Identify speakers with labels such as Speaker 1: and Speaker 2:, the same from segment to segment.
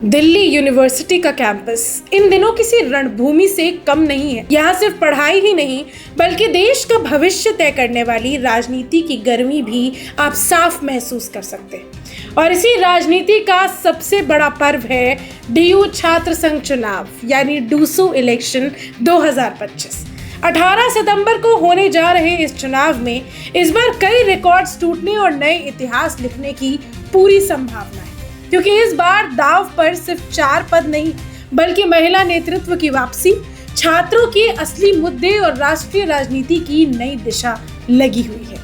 Speaker 1: Delhi university का campus इन दिनों किसी रणभूमि से कम नहीं है। यहाँ सिर्फ पढ़ाई ही नहीं बल्कि देश का भविष्य तय करने वाली राजनीति की गर्मी भी आप साफ महसूस कर सकते हैं। और इसी राजनीति का सबसे बड़ा पर्व है डीयू छात्र संघ चुनाव यानी डूसू इलेक्शन 2025। 18 सितंबर को होने जा रहे इस चुनाव में इस बार कई रिकॉर्ड्स टूटने और नए इतिहास लिखने की पूरी संभावना है, क्योंकि इस बार दांव पर सिर्फ 4 पद नहीं बल्कि महिला नेतृत्व की वापसी, छात्रों के असली मुद्दे और राष्ट्रीय राजनीति की नई दिशा लगी हुई है।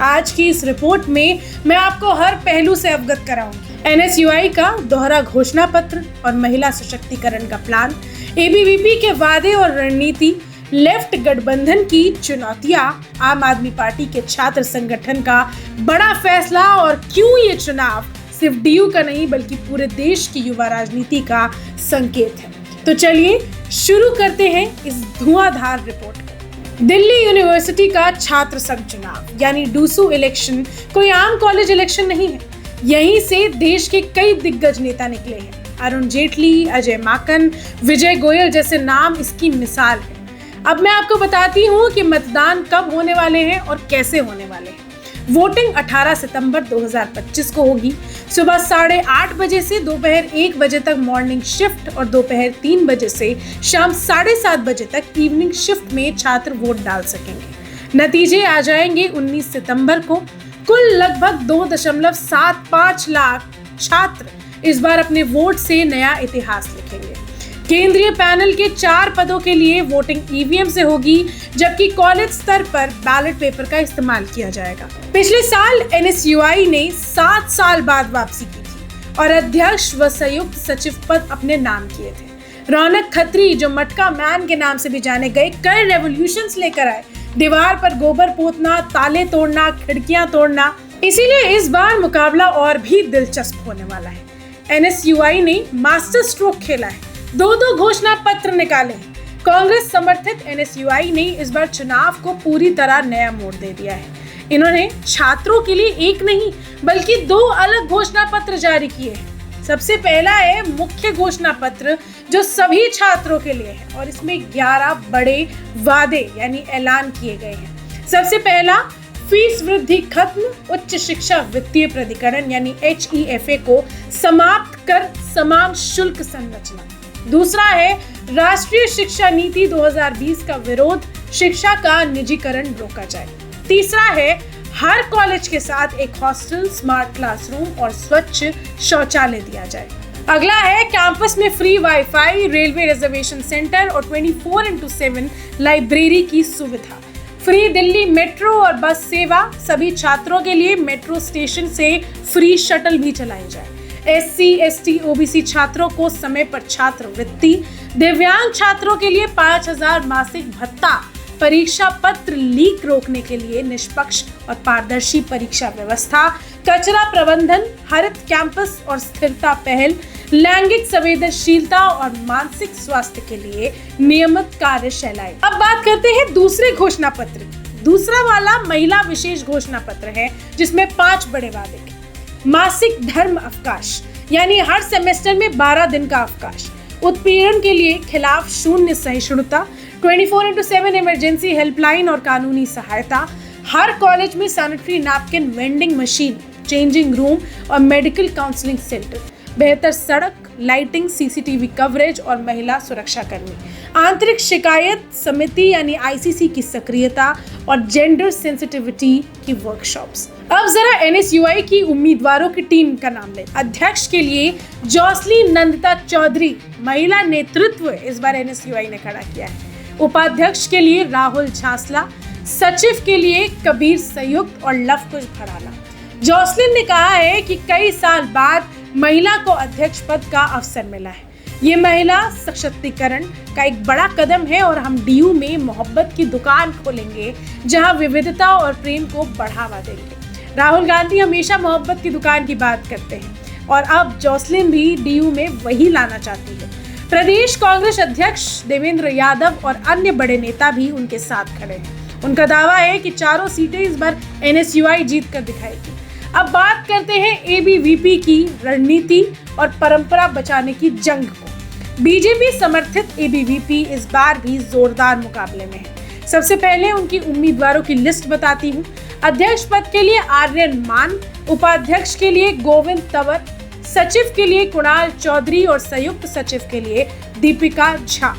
Speaker 1: आज की इस रिपोर्ट में मैं आपको हर पहलू से अवगत कराऊंगी। एनएसयूआई का दोहरा घोषणा पत्र और महिला सशक्तिकरण का प्लान, एबीवीपी के वादे और रणनीति, लेफ्ट गठबंधन की चुनौतियां, आम आदमी पार्टी के छात्र संगठन का बड़ा फैसला और क्यों ये चुनाव सिर्फ डीयू का नहीं बल्कि पूरे देश की युवा राजनीति का संकेत है। तो चलिए शुरू करते हैं इस धुआंधार रिपोर्ट को। दिल्ली यूनिवर्सिटी का छात्र संघ चुनाव यानी डूसू इलेक्शन कोई आम कॉलेज इलेक्शन नहीं है। यहीं से देश के कई दिग्गज नेता निकले हैं। अरुण जेटली, अजय माकन, विजय गोयल जैसे नाम इसकी मिसाल है। अब मैं आपको बताती हूँ कि मतदान कब होने वाले हैं और कैसे होने वाले हैं। वोटिंग 18 सितंबर 2025 को होगी। सुबह 8:30 बजे से दोपहर 1 बजे तक मॉर्निंग शिफ्ट और दोपहर 3 बजे से शाम 7:30 बजे तक इवनिंग शिफ्ट में छात्र वोट डाल सकेंगे। नतीजे आ जाएंगे 19 सितंबर को। कुल लगभग 2.75 लाख छात्र इस बार अपने वोट से नया इतिहास लिखेंगे। केंद्रीय पैनल के 4 पदों के लिए वोटिंग ईवीएम से होगी, जबकि कॉलेज स्तर पर बैलेट पेपर का इस्तेमाल किया जाएगा। पिछले साल एनएसयूआई ने 7 साल बाद वापसी की थी और अध्यक्ष व संयुक्त सचिव पद अपने नाम किए थे। रौनक खत्री, जो मटका मैन के नाम से भी जाने गए, कई रेवोल्यूशंस लेकर आए। दीवार पर गोबर पोतना, ताले तोड़ना, खिड़कियां तोड़ना। इसीलिए इस बार मुकाबला और भी दिलचस्प होने वाला है। एनएसयूआई ने मास्टर स्ट्रोक खेला है, 2 घोषणा पत्र निकाले हैं। कांग्रेस समर्थित एनएसयूआई ने इस बार चुनाव को पूरी तरह नया मोड़ दे दिया है। इन्होंने छात्रों के लिए एक नहीं बल्कि 2 अलग घोषणा पत्र जारी किए हैं। सबसे पहला है मुख्य घोषणा पत्र, जो सभी छात्रों के लिए है और इसमें 11 बड़े वादे यानी ऐलान किए गए हैं। सबसे पहला, फीस वृद्धि खत्म, उच्च शिक्षा वित्तीय प्राधिकरण यानी HEFA को समाप्त कर समान शुल्क संरचना। दूसरा है राष्ट्रीय शिक्षा नीति 2020 का विरोध, शिक्षा का निजीकरण रोका जाए। तीसरा है हर कॉलेज के साथ एक हॉस्टल, स्मार्ट क्लासरूम और स्वच्छ शौचालय दिया जाए। अगला है कैंपस में free wifi, railway reservation centre और 24/7 लाइब्रेरी की सुविधा। फ्री दिल्ली मेट्रो और बस सेवा, सभी छात्रों के लिए मेट्रो स्टेशन से फ्री शटल भी चलाई जाए। SC, ST, OBC छात्रों को समय पर छात्रवृत्ति, दिव्यांग छात्रों के लिए 5,000 मासिक भत्ता, परीक्षा पत्र लीक रोकने के लिए निष्पक्ष और पारदर्शी परीक्षा व्यवस्था, कचरा प्रबंधन, हरित कैंपस और स्थिरता पहल, लैंगिक संवेदनशीलता और मानसिक स्वास्थ्य के लिए नियमित कार्यशालाएं। अब बात करते हैं दूसरे घोषणा पत्र की। दूसरा वाला महिला विशेष घोषणा पत्र है, जिसमें 5 बड़े वादे हैं। मासिक धर्म अवकाश यानी हर सेमेस्टर में 12 दिन का अवकाश, उत्पीड़न के लिए खिलाफ शून्य सहिष्णुता, 24/7 इमरजेंसी हेल्पलाइन और कानूनी सहायता, हर कॉलेज में sanitary napkin vending machine, changing room और मेडिकल काउंसलिंग सेंटर, बेहतर सड़क लाइटिंग, सीसीटीवी कवरेज और महिला सुरक्षा कर्मी, आंतरिक शिकायत समिति यानी ICC की सक्रियता और जेंडर सेंसिटिविटी की वर्कशॉप्स। अब जरा एनएसयूआई की उम्मीदवारों की टीम का नाम लें। अध्यक्ष के लिए जॉसलीन नंदिता चौधरी, महिला नेतृत्व इस बार एनएसयूआई ने खड़ा किया है। उपाध्यक्ष के लिए राहुल झांसला, सचिव के लिए कबीर संयुक्त और लवकुश भड़ाना। जॉसलीन ने कहा है कि कई साल बाद महिला को अध्यक्ष पद का अवसर मिला है। ये महिला सशक्तिकरण का एक बड़ा कदम है और हम डीयू में मोहब्बत की दुकान खोलेंगे, जहां विविधता और प्रेम को बढ़ावा देंगे। राहुल गांधी हमेशा मोहब्बत की दुकान की बात करते हैं और अब जॉसलीन भी डीयू में वही लाना चाहती है। प्रदेश कांग्रेस अध्यक्ष देवेंद्र यादव और अन्य बड़े नेता भी उनके साथ खड़े हैं। उनका दावा है कि 4 सीटें इस बार एनएसयूआई जीत कर दिखाएगी। अब बात करते हैं एबीवीपी की रणनीति और परंपरा बचाने की जंग को। बीजेपी समर्थित एबीवीपी इस बार भी जोरदार मुकाबले में है। सबसे पहले उनकी उम्मीदवारों की लिस्ट बताती हूँ। अध्यक्ष पद के लिए आर्यन मान, उपाध्यक्ष के लिए गोविंद तंवर, सचिव के लिए कुणाल चौधरी और संयुक्त सचिव के लिए दीपिका झा।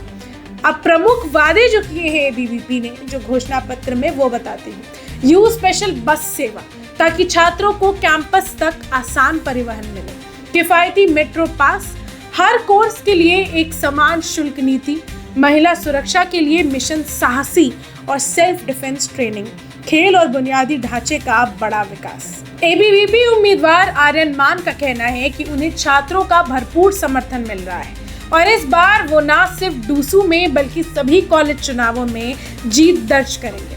Speaker 1: अब प्रमुख वादे जो किए हैं एबीवीपी ने जो घोषणा पत्र में, वो बताते हैं। यू स्पेशल बस सेवा ताकि छात्रों को कैंपस तक आसान परिवहन मिले, किफायती मेट्रो पास, हर कोर्स के लिए एक समान शुल्क नीति, महिला सुरक्षा के लिए मिशन साहसी और सेल्फ डिफेंस ट्रेनिंग, खेल और बुनियादी ढांचे का बड़ा विकास। एबीवीपी उम्मीदवार आर्यन मान का कहना है कि उन्हें छात्रों का भरपूर समर्थन मिल रहा है और इस बार वो न सिर्फ डूसू में बल्कि सभी कॉलेज चुनावों में जीत दर्ज करेंगे।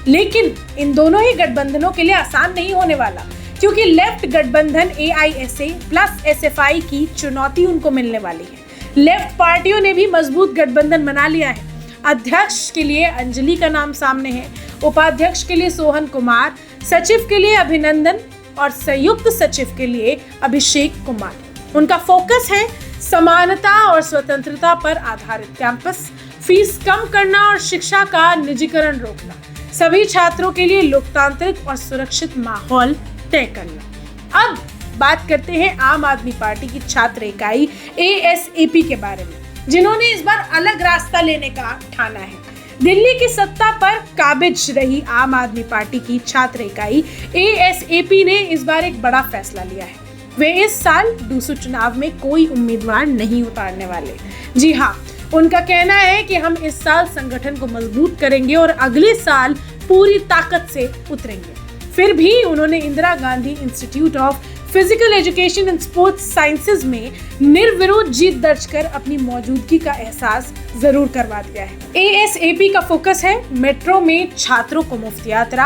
Speaker 1: लेकिन इन दोनों ही गठबंधनों के लिए आसान नहीं होने वाला, क्योंकि लेफ्ट गठबंधन AISA प्लस SFI की चुनौती उनको मिलने वाली है। लेफ्ट पार्टियों ने भी मजबूत गठबंधन बना लिया है। अध्यक्ष के लिए अंजलि का नाम सामने है, उपाध्यक्ष के लिए सोहन कुमार, सचिव के लिए अभिनंदन और संयुक्त सचिव के लिए अभिषेक कुमार। उनका फोकस है समानता और स्वतंत्रता पर आधारित कैंपस, फीस कम करना और शिक्षा का निजीकरण रोकना, सभी छात्रों के लिए लोकतांत्रिक और सुरक्षित माहौल तय करना। अब बात करते हैं आम आदमी पार्टी की छात्र इकाई ASAP के बारे में, जिन्होंने इस बार अलग रास्ता लेने का ठाना है। दिल्ली की सत्ता पर काबिज रही आम आदमी पार्टी की छात्र इकाई ASAP ने इस बार एक बड़ा फैसला लिया है। वे इस साल डूसू चुनाव में कोई उम्मीदवार नहीं उतारने वाले। जी हाँ, उनका कहना है कि हम इस साल संगठन को मजबूत करेंगे और अगले साल पूरी ताकत से उतरेंगे। फिर भी उन्होंने Indira Gandhi institute of physical education and sports sciences में निर्विरोध जीत दर्ज कर अपनी मौजूदगी का एहसास जरूर करवा दिया है। ASAP का फोकस है मेट्रो में छात्रों को मुफ्त यात्रा,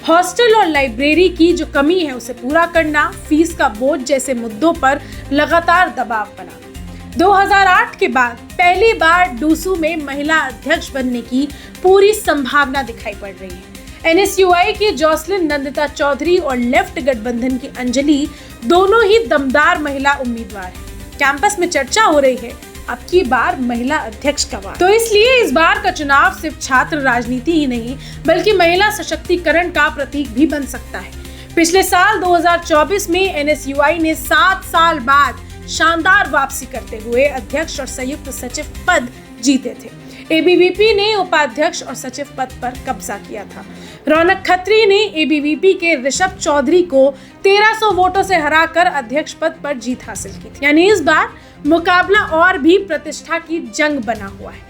Speaker 1: हॉस्टल और लाइब्रेरी की जो कमी है उसे पूरा करना, फीस का बोझ जैसे मुद्दों पर लगातार दबाव बनाना। 2008 के बाद पहली बार डूसू में महिला अध्यक्ष बनने की पूरी संभावना दिखाई पड़ रही है। NSUI की जॉसलिन नंदिता चौधरी और लेफ्ट गठबंधन की अंजलि दोनों ही दमदार महिला उम्मीदवार हैं। कैंपस में चर्चा हो रही है अब की बार महिला अध्यक्ष का वार। तो इसलिए इस बार का चुनाव सिर्फ छात्र राजनीति ही नहीं बल्कि महिला सशक्तिकरण का प्रतीक भी बन सकता है। पिछले साल 2024 में NSUI ने 7 साल बाद शानदार वापसी करते हुए अध्यक्ष और संयुक्त सचिव पद जीते थे। एबीवीपी ने उपाध्यक्ष और सचिव पद पर कब्जा किया था। रौनक खत्री ने एबीवीपी के ऋषभ चौधरी को 1300 वोटों से हराकर अध्यक्ष पद पर जीत हासिल की थी। यानी इस बार मुकाबला और भी प्रतिष्ठा की जंग बना हुआ है।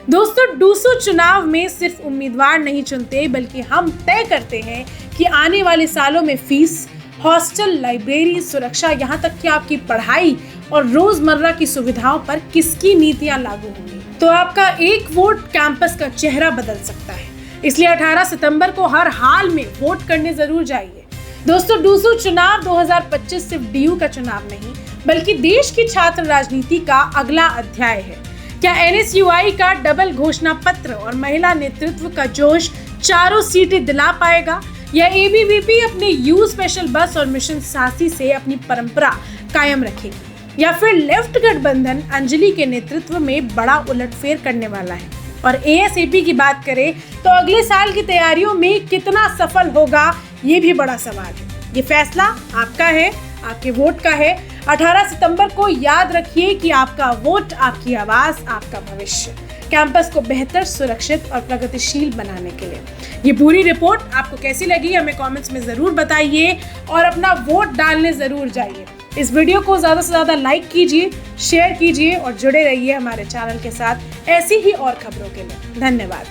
Speaker 1: दोस्तों, डूसू चुनाव में सिर्फ उम्मीदवार नहीं चुनते बल्कि हम तय करते हैं कि आने वाले सालों में फीस, हॉस्टल, लाइब्रेरी, सुरक्षा, यहाँ तक कि आपकी पढ़ाई और रोजमर्रा की सुविधाओं पर किसकी नीतियां लागू होंगी। तो आपका एक वोट कैंपस का चेहरा बदल सकता है। इसलिए 18 सितंबर को हर हाल में वोट करने जरूर जाइए। दोस्तों, डूसू चुनाव 2025 सिर्फ DU का चुनाव नहीं बल्कि देश की छात्र राजनीति का अगला अध्याय है। क्या NSUI का डबल घोषणा पत्र और महिला नेतृत्व का जोश चारों सीटें दिला पाएगा, या एबीवीपी अपने यू स्पेशल बस और मिशन साहसी से अपनी परंपरा कायम रखेगी, या फिर लेफ्ट गठबंधन अंजलि के नेतृत्व में बड़ा उलटफेर करने वाला है। और ASAP की बात करें तो अगले साल की तैयारियों में कितना सफल होगा, ये भी बड़ा सवाल है। ये फैसला आपका है, आपके वोट का है। 18 सितंबर को याद रखिए कि आपका वोट, आपकी आवाज, आपका भविष्य कैंपस को बेहतर, सुरक्षित और प्रगतिशील बनाने के लिए। ये पूरी रिपोर्ट आपको कैसी लगी हमें कमेंट्स में ज़रूर बताइए और अपना वोट डालने ज़रूर जाइए। इस वीडियो को ज़्यादा से ज़्यादा लाइक कीजिए, शेयर कीजिए और जुड़े रहिए हमारे चैनल के साथ ऐसी ही और खबरों के लिए। धन्यवाद।